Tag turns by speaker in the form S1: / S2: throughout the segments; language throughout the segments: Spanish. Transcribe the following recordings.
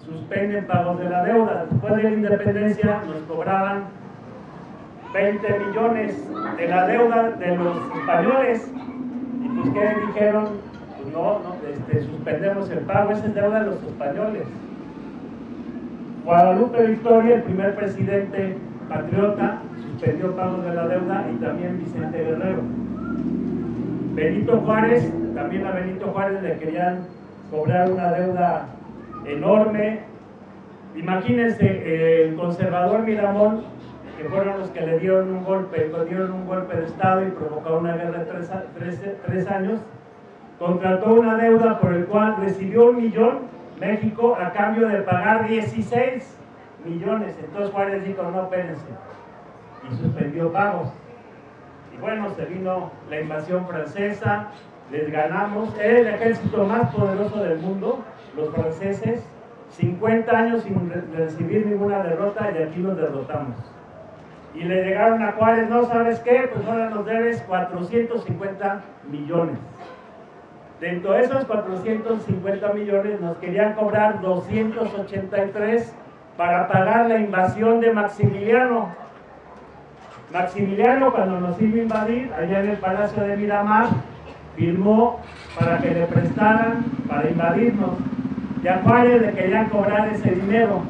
S1: Suspenden pagos de la deuda. Después de la independencia nos cobraban 20 millones de la deuda de los españoles. Y pues ¿qué dijeron? Pues no, suspendemos el pago, esa es deuda de los españoles. Guadalupe Victoria, el primer presidente patriota, suspendió pagos de la deuda, y también Vicente Guerrero. Benito Juárez, también a Benito Juárez le querían cobrar una deuda enorme. Imagínense, el conservador Miramón, que fueron los que le dieron un golpe de estado y provocaron una guerra de 3 años, contrató una deuda por el cual recibió 1 millón México a cambio de pagar 16 millones. Entonces Juárez dijo, no, espérense, y suspendió pagos. Y bueno, se vino la invasión francesa, les ganamos. Era el ejército más poderoso del mundo, los franceses, 50 años sin recibir ninguna derrota, y aquí los derrotamos. Y le llegaron a Juárez, no, ¿sabes qué? Pues ahora nos debes 450 millones. Dentro de esos 450 millones nos querían cobrar 283 para pagar la invasión de Maximiliano. Maximiliano, cuando nos iba a invadir, allá en el Palacio de Miramar, firmó para que le prestaran para invadirnos. Y a Juárez le querían cobrar ese dinero,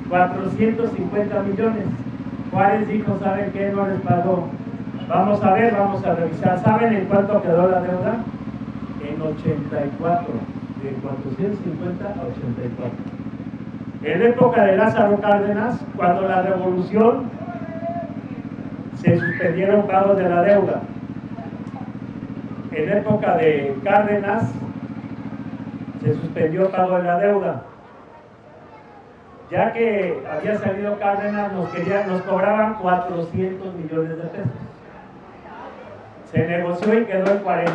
S1: 450 millones. Juárez dijo, ¿saben qué? No les pagó. Vamos a ver, vamos a revisar. ¿Saben en cuánto quedó la deuda? En 84, de 450 a 84. En época de Lázaro Cárdenas, cuando la revolución, se suspendieron pagos de la deuda. En época de Cárdenas, se suspendió pago de la deuda. Ya que había salido Cárdenas, nos cobraban 400 millones de pesos. Se negoció y quedó en 40.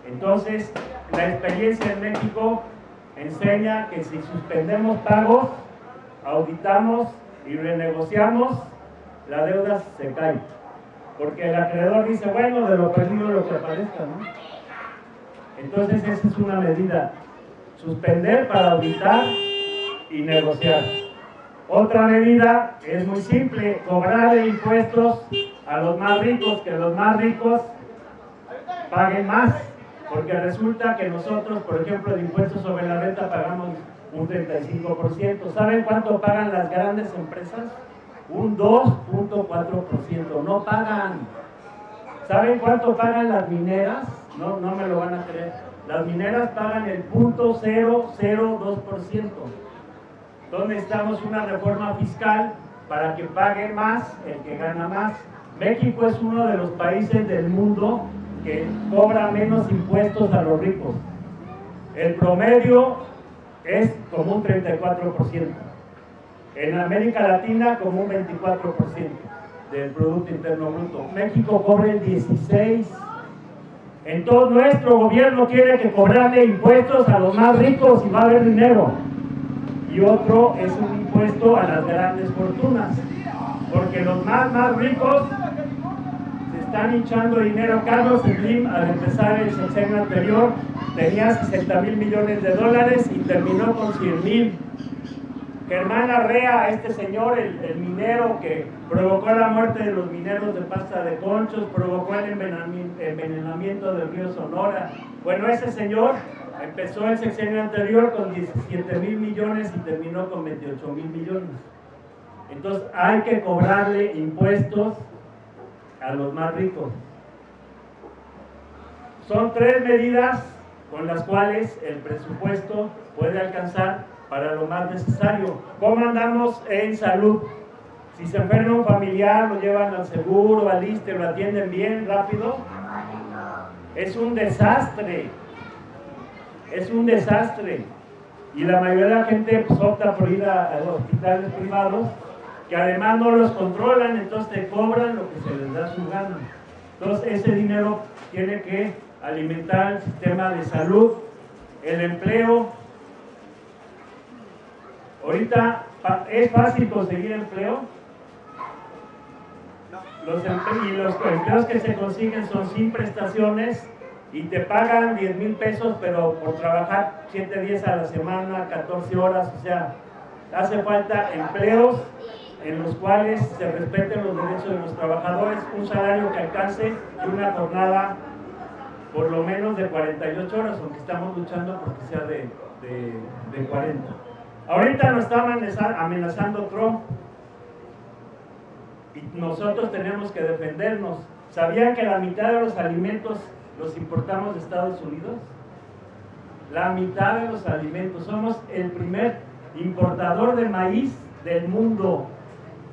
S1: Entonces, la experiencia en México enseña que si suspendemos pagos, auditamos y renegociamos, la deuda se cae. Porque el acreedor dice, bueno, de lo perdido lo que aparezca, ¿no? Entonces, esa es una medida. Suspender para auditar y negociar. Otra medida es muy simple, cobrarle impuestos a los más ricos, que los más ricos paguen más. Porque resulta que nosotros, por ejemplo, de impuestos sobre la renta pagamos un 35%. ¿Saben cuánto pagan las grandes empresas? Un 2.4%. No pagan. ¿Saben cuánto pagan las mineras? No me lo van a creer. Las mineras pagan el 0.002%. Entonces necesitamos una reforma fiscal para que pague más el que gana más. México es uno de los países del mundo que cobra menos impuestos a los ricos. El promedio es como un 34%. En América Latina como un 24% del Producto Interno Bruto. México cobra el 16%. Entonces nuestro gobierno quiere que cobrarle impuestos a los más ricos y va a haber dinero. Y otro es un impuesto a las grandes fortunas. Porque los más ricos están hinchando dinero. Carlos Slim, al empezar el sexenio anterior, tenía 60,000 millones de dólares y terminó con 100,000. Germán Arrea, este señor, el minero que provocó la muerte de los mineros de Pasta de Conchos, provocó el envenenamiento del río Sonora. Bueno, ese señor empezó el sexenio anterior con 17,000 millones y terminó con 28,000 millones. Entonces hay que cobrarle impuestos a los más ricos. Son 3 medidas con las cuales el presupuesto puede alcanzar para lo más necesario. ¿Cómo andamos en salud? Si se enferma un familiar, lo llevan al seguro, al ISSSTE, lo atienden bien, rápido. Es un desastre. Es un desastre. Y la mayoría de la gente pues, opta por ir a los hospitales privados, que además no los controlan, entonces te cobran lo que se les da su gana. Entonces ese dinero tiene que alimentar el sistema de salud, el empleo. Ahorita es fácil conseguir empleo. Los empleos que se consiguen son sin prestaciones, y te pagan 10,000 pesos, pero por trabajar 7 días a la semana, 14 horas, o sea, hace falta empleos en los cuales se respeten los derechos de los trabajadores, un salario que alcance y una jornada por lo menos de 48 horas, aunque estamos luchando porque sea de 40. Ahorita nos está amenazando Trump y nosotros tenemos que defendernos. ¿Sabían que la mitad de los alimentos los importamos de Estados Unidos? La mitad de los alimentos. Somos el primer importador de maíz del mundo.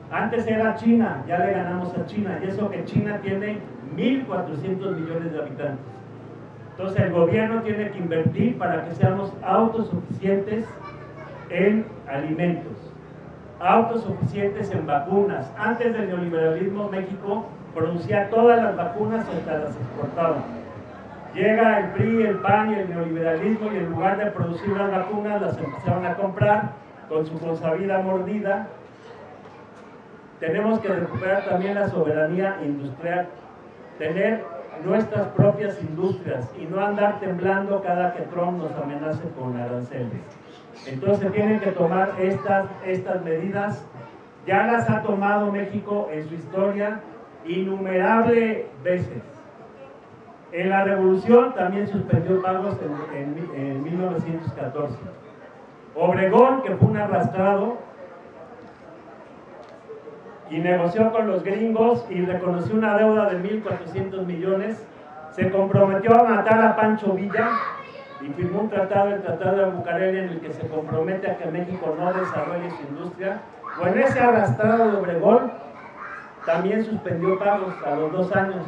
S1: Antes era China, ya le ganamos a China, y eso que China tiene 1.400 millones de habitantes. Entonces el gobierno tiene que invertir para que seamos autosuficientes en alimentos, autosuficientes en vacunas. Antes del neoliberalismo, México producía todas las vacunas y hasta las exportaba. Llega el PRI, el PAN y el neoliberalismo, y en lugar de producir las vacunas las empezaron a comprar con su consabida mordida. Tenemos que recuperar también la soberanía industrial, tener nuestras propias industrias y no andar temblando cada que Trump nos amenace con aranceles. Entonces tienen que tomar estas medidas. Ya las ha tomado México en su historia innumerables veces. En la Revolución también suspendió pagos en 1914. Obregón, que fue un arrastrado, y negoció con los gringos y reconoció una deuda de 1.400 millones, se comprometió a matar a Pancho Villa y firmó un tratado, el Tratado de Bucareli, en el que se compromete a que México no desarrolle su industria. O en ese arrastrado de Obregón también suspendió pagos a los 2 años.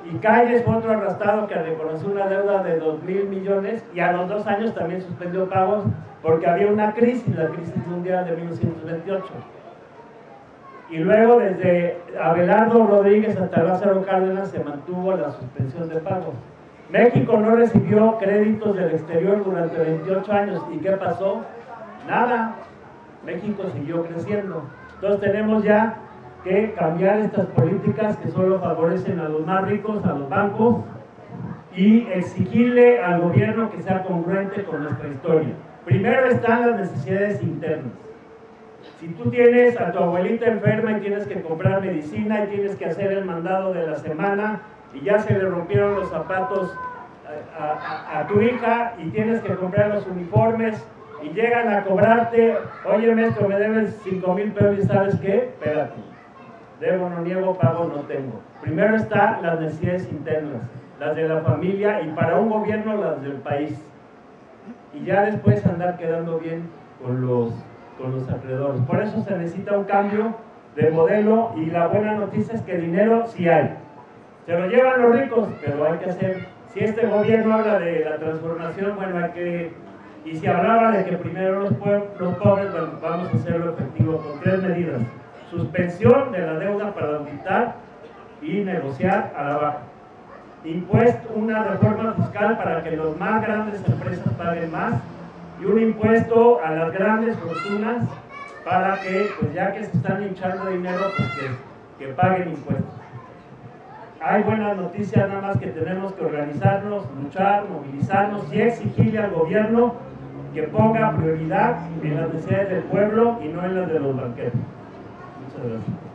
S1: Y Calles fue otro arrastrado que reconoció una deuda de 2,000 millones y a los 2 años también suspendió pagos porque había una crisis, la crisis mundial de 1928. Y luego desde Abelardo Rodríguez hasta Lázaro Cárdenas se mantuvo la suspensión de pagos. México no recibió créditos del exterior durante 28 años. ¿Y qué pasó? Nada. México siguió creciendo. Entonces tenemos ya que cambiar estas políticas que solo favorecen a los más ricos, a los bancos, y exigirle al gobierno que sea congruente con nuestra historia. Primero están las necesidades internas. Si tú tienes a tu abuelita enferma y tienes que comprar medicina y tienes que hacer el mandado de la semana y ya se le rompieron los zapatos a tu hija y tienes que comprar los uniformes y llegan a cobrarte, oye maestro, me debes 5,000 pesos y ¿sabes qué? Espérate, debo, no niego, pago, no tengo. Primero están las necesidades internas, las de la familia y para un gobierno las del país. Y ya después andar quedando bien con los acreedores. Por eso se necesita un cambio de modelo y la buena noticia es que dinero sí hay. Se lo llevan los ricos, pero hay que hacer. Si este gobierno habla de la transformación, bueno, hay que... Y si hablaba de que primero los pobres, bueno, vamos a hacerlo efectivo con 3 medidas. Suspensión de la deuda para auditar y negociar a la baja. Impuesto, una reforma fiscal para que las más grandes empresas paguen más y un impuesto a las grandes fortunas para que, pues ya que se están hinchando dinero, pues que paguen impuestos. Hay buenas noticias, nada más que tenemos que organizarnos, luchar, movilizarnos y exigirle al gobierno que ponga prioridad en las necesidades del pueblo y no en las de los banqueros. Muchas gracias.